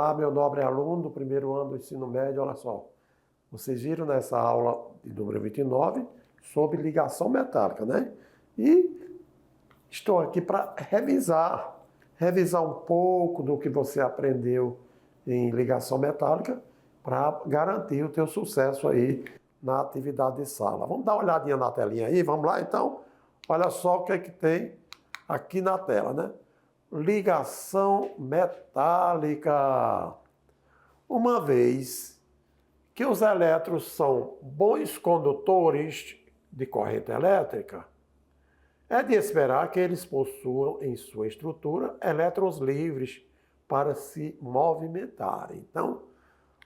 Olá, meu nobre aluno do primeiro ano do ensino médio, olha só. Vocês viram nessa aula de número 29 sobre ligação metálica, né? E estou aqui para revisar um pouco do que você aprendeu em ligação metálica para garantir o teu sucesso aí na atividade de sala. Vamos dar uma olhadinha na telinha aí, vamos lá então? Olha só o que é que tem aqui na tela, né? Ligação metálica. Uma vez que os elétrons são bons condutores de corrente elétrica, é de esperar que eles possuam em sua estrutura elétrons livres para se movimentarem. Então,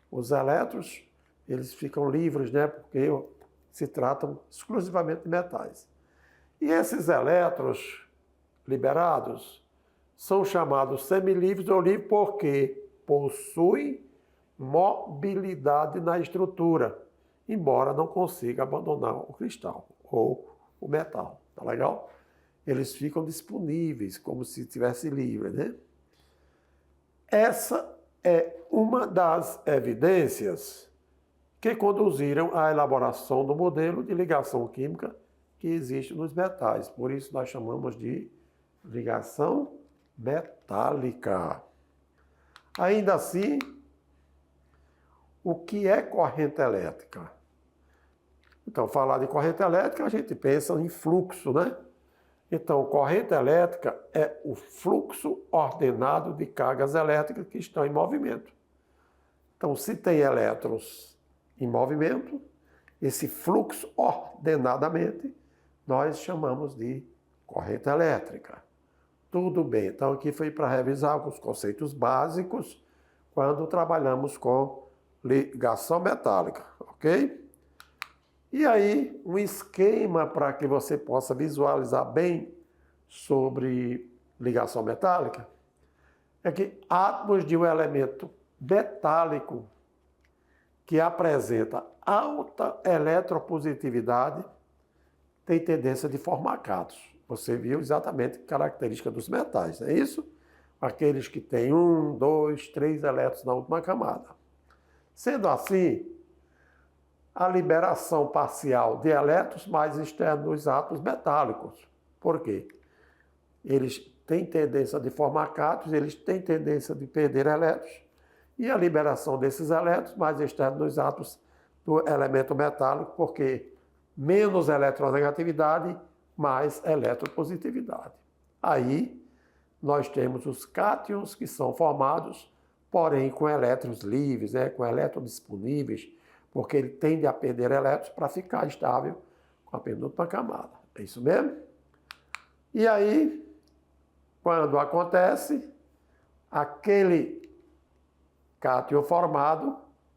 os elétrons, eles ficam livres, né? Porque se tratam exclusivamente de metais. E esses elétrons liberados são chamados semilivres ou livres porque possuem mobilidade na estrutura, embora não consiga abandonar o cristal ou o metal. Tá legal? Eles ficam disponíveis, como se estivesse livre, né? Essa é uma das evidências que conduziram à elaboração do modelo de ligação química que existe nos metais. Por isso nós chamamos de ligação metálica. Ainda assim, o que é corrente elétrica? Então, falar de corrente elétrica, a gente pensa em fluxo, né? Então, corrente elétrica é o fluxo ordenado de cargas elétricas que estão em movimento. Então, se tem elétrons em movimento, esse fluxo ordenadamente, nós chamamos de corrente elétrica. Tudo bem, então aqui foi para revisar alguns conceitos básicos quando trabalhamos com ligação metálica, ok? E aí, um esquema para que você possa visualizar bem sobre ligação metálica é que átomos de um elemento metálico que apresenta alta eletropositividade tem tendência de formar cátions. Você viu exatamente a característica dos metais, não é isso? Aqueles que têm 1, 2, 3 elétrons na última camada. Sendo assim, a liberação parcial de elétrons mais externos nos átomos metálicos. Por quê? Eles têm tendência de formar cátions, eles têm tendência de perder elétrons, e a liberação desses elétrons mais externos nos átomos do elemento metálico, porque menos eletronegatividade, mais eletropositividade. Aí, nós temos os cátions que são formados, porém com elétrons livres, né, com elétrons disponíveis, porque ele tende a perder elétrons para ficar estável com a penúltima camada. É isso mesmo? E aí, quando acontece, aquele cátion formado,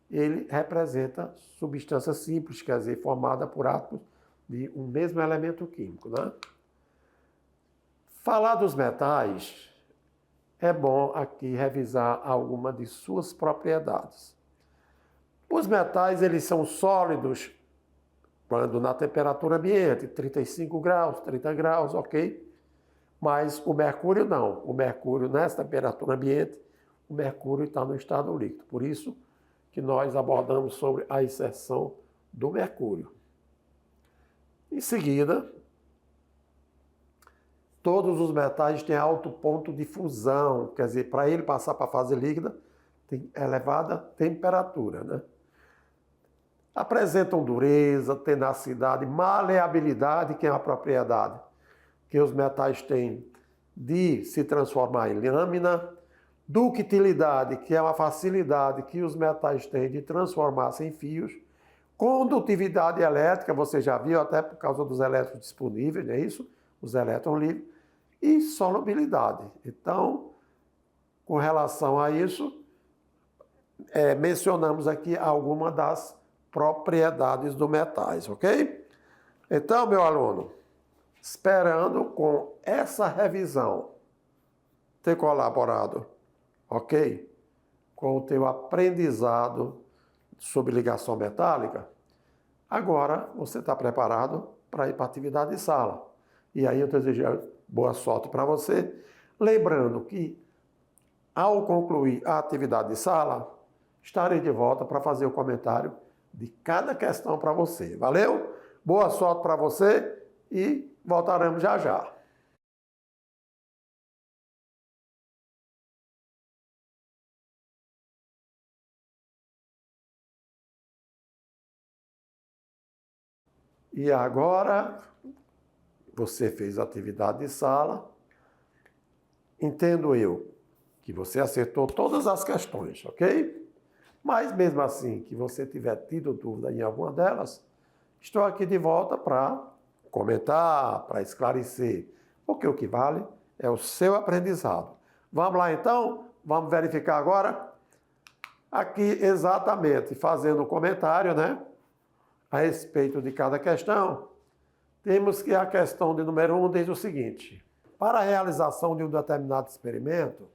ele representa substância simples, quer dizer, formada por átomos de um mesmo elemento químico, né? Falar dos metais, é bom aqui revisar alguma de suas propriedades. Os metais, eles são sólidos quando na temperatura ambiente, 35 graus, 30 graus, ok? Mas o mercúrio não. O mercúrio, nessa temperatura ambiente, o mercúrio está no estado líquido. Por isso que nós abordamos sobre a inserção do mercúrio. Em seguida, todos os metais têm alto ponto de fusão, quer dizer, para ele passar para a fase líquida, tem elevada temperatura, né? Apresentam dureza, tenacidade, maleabilidade, que é a propriedade que os metais têm de se transformar em lâmina, ductilidade, que é uma facilidade que os metais têm de transformar-se em fios, condutividade elétrica, você já viu, até por causa dos elétrons disponíveis, não é isso? Os elétrons livres, e solubilidade. Então, com relação a isso, mencionamos aqui algumas das propriedades dos metais, ok? Então, meu aluno, esperando com essa revisão ter colaborado, ok? Com o teu aprendizado sobre ligação metálica, agora você está preparado para ir para a atividade de sala. E aí eu desejo boa sorte para você, lembrando que Ao concluir a atividade de sala, estarei de volta para fazer o comentário de cada questão para você. Valeu? Boa sorte para você e voltaremos já já. E agora, você fez a atividade de sala. Entendo eu que você acertou todas as questões, ok? Mas mesmo assim, que você tiver tido dúvida em alguma delas, estou aqui de volta para comentar, para esclarecer, porque o que vale é o seu aprendizado. Vamos lá então? Vamos verificar agora? Aqui exatamente, fazendo um comentário, né? A respeito de cada questão, temos que a questão de número 1 diz o seguinte: para a realização de um determinado experimento,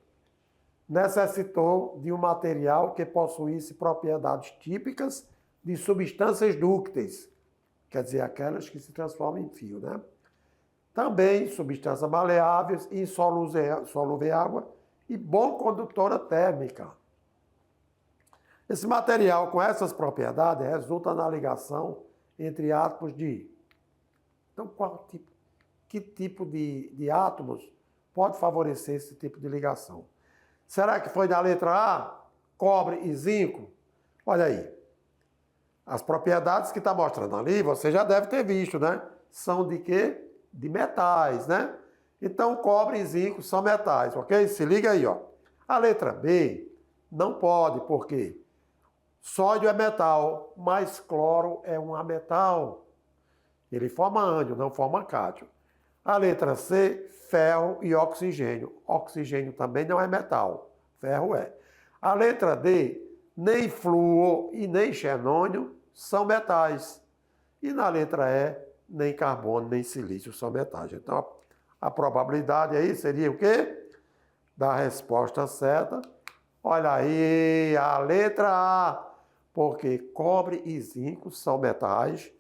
necessitou de um material que possuísse propriedades típicas de substâncias dúcteis, quer dizer, aquelas que se transformam em fio, né? Também substâncias maleáveis, insolúvel em água e bom condutora térmica. Esse material com essas propriedades resulta na ligação entre átomos de... Então, que tipo de átomos pode favorecer esse tipo de ligação? Será que foi da letra A, cobre e zinco? Olha aí. As propriedades que está mostrando ali, você já deve ter visto, né? São de quê? De metais, né? Então, cobre e zinco são metais, ok? Se liga aí, ó. A letra B não pode, por quê? Sódio é metal, mas cloro é um ametal. Ele forma ânion, não forma cátion. A letra C, ferro e oxigênio. Oxigênio também não é metal, ferro é. A letra D, nem flúor e nem xenônio são metais. E na letra E, nem carbono nem silício são metais. Então, a probabilidade aí seria o quê? Da resposta certa. Olha aí, a letra A, porque cobre e zinco são metais,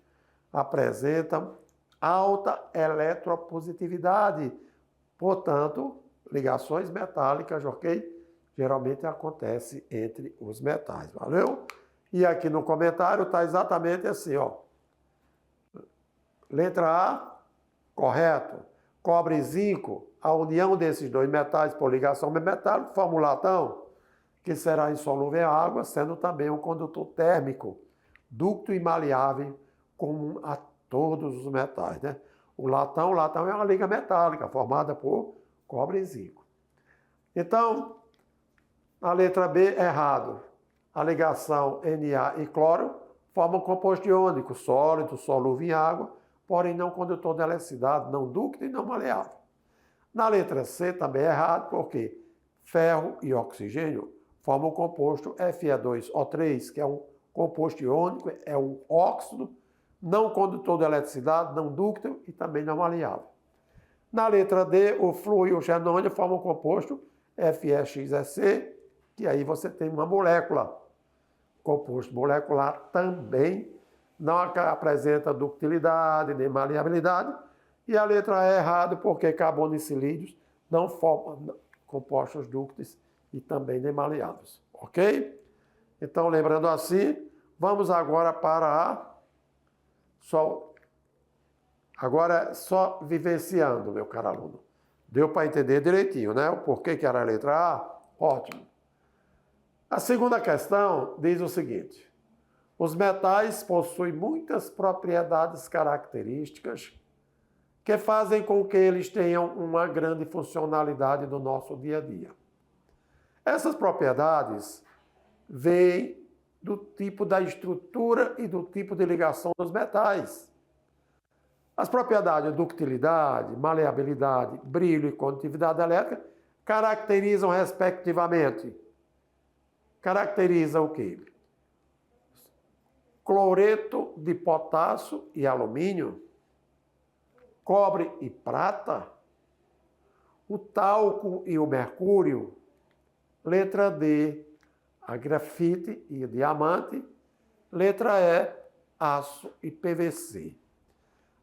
apresentam alta eletropositividade, portanto, ligações metálicas, ok? Geralmente acontece entre os metais, valeu? E aqui no comentário está exatamente assim, ó. Letra A, correto. Cobre e zinco, a união desses dois metais por ligação metálica forma um latão, que será insolúvel em água, sendo também um condutor térmico, ducto e maleável, comum a todos os metais, né? O latão é uma liga metálica formada por cobre e zinco. Então, a letra B, errado. A ligação Na e cloro formam um composto iônico, sólido, solúvel em água, porém não condutor de eletricidade, não ducto e não maleável. Na letra C, também errado, porque ferro e oxigênio formam o composto Fe2O3, que é um composto iônico, é um óxido, não condutor de eletricidade, não ducto e também não maleável. Na letra D, o flúor e o xenônio formam o composto FeXSC, que aí você tem uma molécula. Composto molecular também não apresenta ductilidade nem maleabilidade. E a letra E é errado, porque carbono e silícios não formam compostos dúcteis e também nem maleáveis, ok? Então, lembrando assim, vamos agora para agora só vivenciando, meu caro aluno. Deu para entender direitinho, né? O porquê que era a letra A? Ótimo. A segunda questão diz o seguinte: os metais possuem muitas propriedades características que fazem com que eles tenham uma grande funcionalidade no nosso dia a dia. Essas propriedades vêm do tipo da estrutura e do tipo de ligação dos metais. As propriedades de ductilidade, maleabilidade, brilho e condutividade elétrica caracterizam respectivamente. Caracteriza o quê? Cloreto de potássio e alumínio, cobre e prata, o talco e o mercúrio, letra D, a grafite e o diamante, letra E, aço e PVC.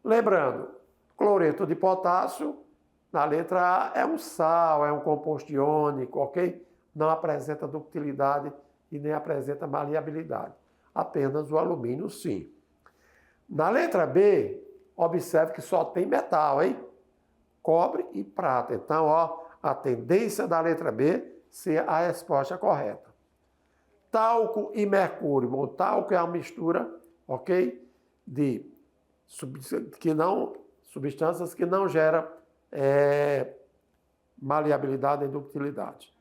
Lembrando, cloreto de potássio, na letra A, é um sal, é um composto iônico, ok? não apresenta ductilidade e nem apresenta maleabilidade. Apenas o alumínio, sim. Na letra B, observe que só tem metal, hein? Cobre e prata. Então, ó, a tendência da letra B ser a resposta correta. Talco e mercúrio. Bom, talco é uma mistura, ok? De substâncias que não geram maleabilidade e ductilidade.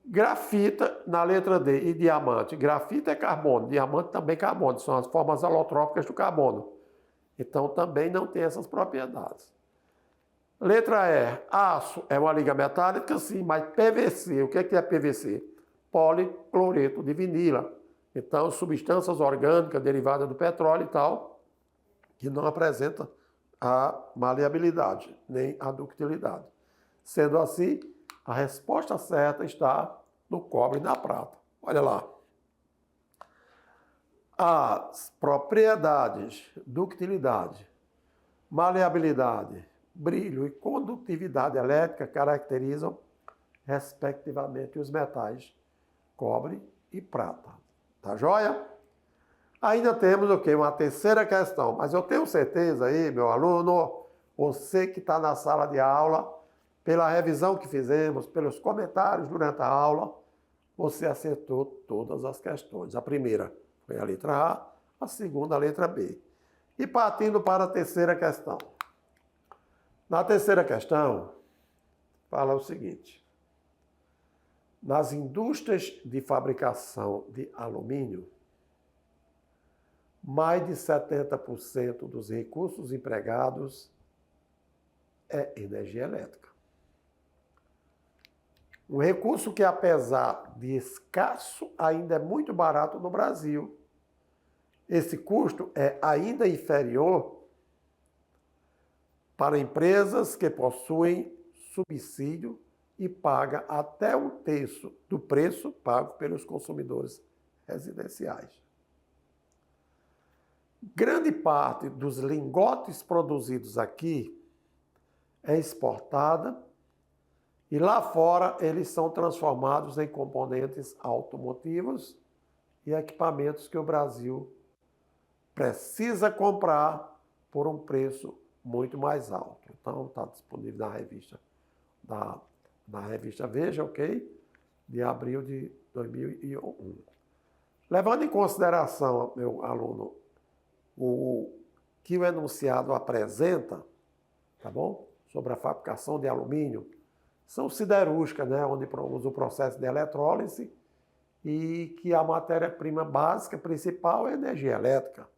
Grafita na letra D e diamante. Grafita é carbono, diamante também é carbono, são as formas alotrópicas do carbono. Então também não tem essas propriedades. Letra E, aço é uma liga metálica, sim, mas PVC, o que é PVC? Policloreto de vinila. Então, substâncias orgânicas derivadas do petróleo e tal, que não apresentam a maleabilidade, nem a ductilidade. Sendo assim, a resposta certa está no cobre e na prata. Olha lá. As propriedades, ductilidade, maleabilidade, brilho e condutividade elétrica caracterizam, respectivamente, os metais cobre e prata. Tá joia? Ainda temos o quê? Uma terceira questão. Mas eu tenho certeza aí, meu aluno, você que está na sala de aula, pela revisão que fizemos, pelos comentários durante a aula, você acertou todas as questões. A primeira foi a letra A, a segunda a letra B. E partindo para a terceira questão. Na terceira questão, fala o seguinte. Nas indústrias de fabricação de alumínio, mais de 70% dos recursos empregados é energia elétrica. Um recurso que, apesar de escasso, ainda é muito barato no Brasil. Esse custo é ainda inferior para empresas que possuem subsídio e paga até um terço do preço pago pelos consumidores residenciais. Grande parte dos lingotes produzidos aqui é exportada e lá fora eles são transformados em componentes automotivos e equipamentos que o Brasil precisa comprar por um preço muito mais alto. Então está disponível na revista Veja, ok? De abril de 2001. Levando em consideração, meu aluno, o que o enunciado apresenta, tá bom? Sobre a fabricação de alumínio, são siderúrgicas, né? Onde usa o processo de eletrólise e que a matéria-prima básica principal é a energia elétrica,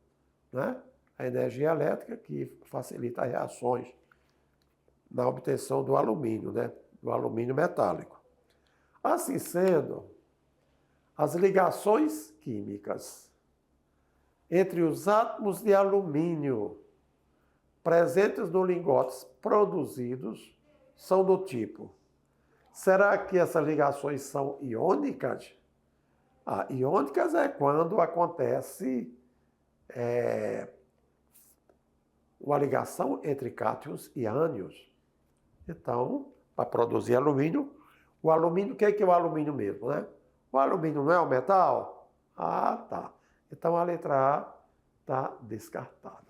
né? A energia elétrica que facilita as reações na obtenção do alumínio, né? Do alumínio metálico. Assim sendo, as ligações químicas entre os átomos de alumínio presentes nos lingotes produzidos são do tipo: será que essas ligações são iônicas? Iônicas é quando acontece uma ligação entre cátions e ânions. Então, para produzir alumínio, o alumínio, o que é o alumínio mesmo, né? O alumínio não é um metal? Tá. Então, a letra A está descartada.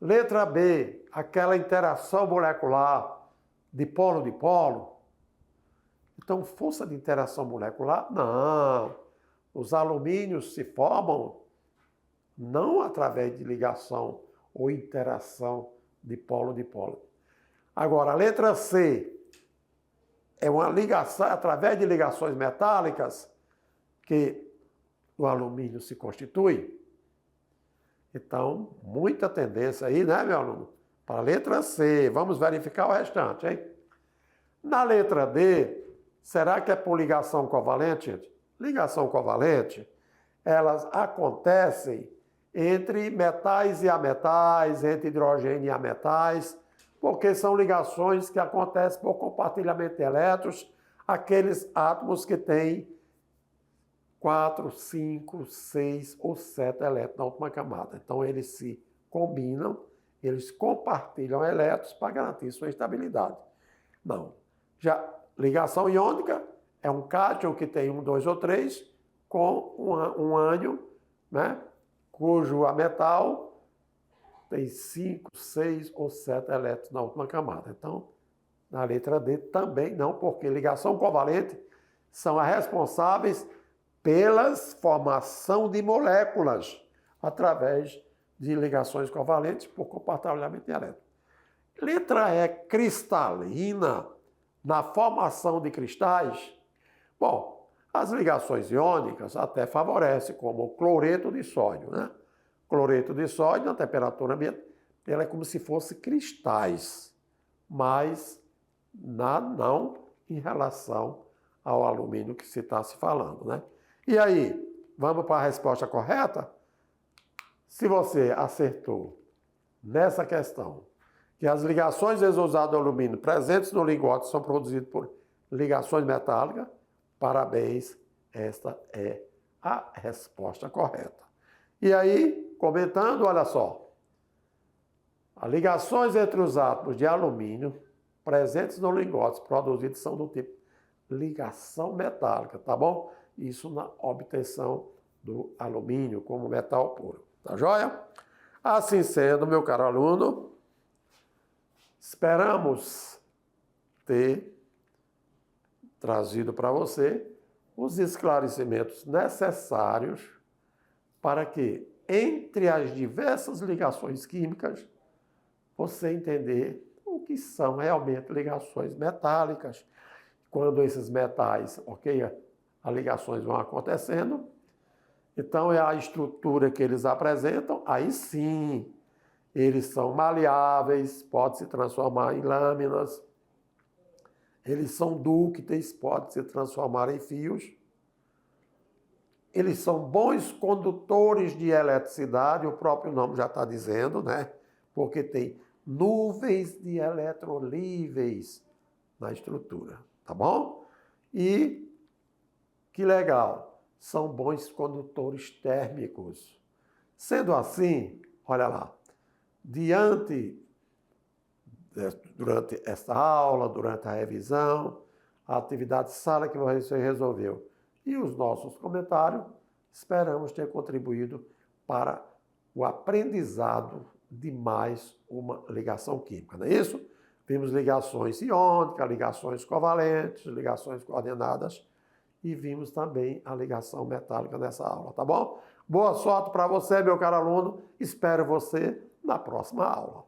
Letra B, aquela interação molecular de polo. Então, força de interação molecular? Não. Os alumínios se formam não através de ligação ou interação de polo. Agora, a letra C é uma ligação, através de ligações metálicas, que o alumínio se constitui. Então, muita tendência aí, né, meu aluno? Para a letra C. Vamos verificar o restante, hein? Na letra D, será que é por ligação covalente, gente? Ligação covalente, elas acontecem entre metais e ametais, entre hidrogênio e ametais, porque são ligações que acontecem por compartilhamento de elétrons, aqueles átomos que têm 4, 5, 6 ou 7 elétrons na última camada. Então, eles se combinam, eles compartilham elétrons para garantir sua estabilidade. Não. Já ligação iônica é um cátion que tem 1, 2 ou 3 com um ânion, né, cujo ametal tem 5, 6 ou 7 elétrons na última camada. Então, na letra D também não, porque ligação covalente são as responsáveis pela formação de moléculas através de ligações covalentes por compartilhamento de elétrons. Letra E, cristalina, na formação de cristais. Bom, as ligações iônicas até favorecem, como o cloreto de sódio, né? Cloreto de sódio, na temperatura ambiente, ela é como se fosse cristais, mas não em relação ao alumínio que se está se falando, né? E aí, vamos para a resposta correta? Se você acertou nessa questão, que as ligações exusadas do alumínio presentes no lingote são produzidas por ligações metálicas, parabéns, esta é a resposta correta. E aí, comentando, olha só, as ligações entre os átomos de alumínio presentes no lingote produzidos são do tipo ligação metálica, tá bom? Isso na obtenção do alumínio como metal puro, tá joia? Assim sendo, meu caro aluno, esperamos ter trazido para você os esclarecimentos necessários para que, entre as diversas ligações químicas, você entender o que são realmente ligações metálicas. Quando esses metais, as ligações vão acontecendo, então é a estrutura que eles apresentam, aí sim, eles são maleáveis, pode se transformar em lâminas, eles são dúcteis, pode se transformar em fios, eles são bons condutores de eletricidade, o próprio nome já está dizendo, né? Porque tem nuvens de eletrolíveis na estrutura, tá bom? E, que legal, são bons condutores térmicos. Sendo assim, olha lá, durante esta aula, durante a revisão, a atividade de sala que você resolveu e os nossos comentários, esperamos ter contribuído para o aprendizado de mais uma ligação química, não é isso? Vimos ligações iônicas, ligações covalentes, ligações coordenadas e vimos também a ligação metálica nessa aula, tá bom? Boa sorte para você, meu caro aluno. Espero você na próxima aula.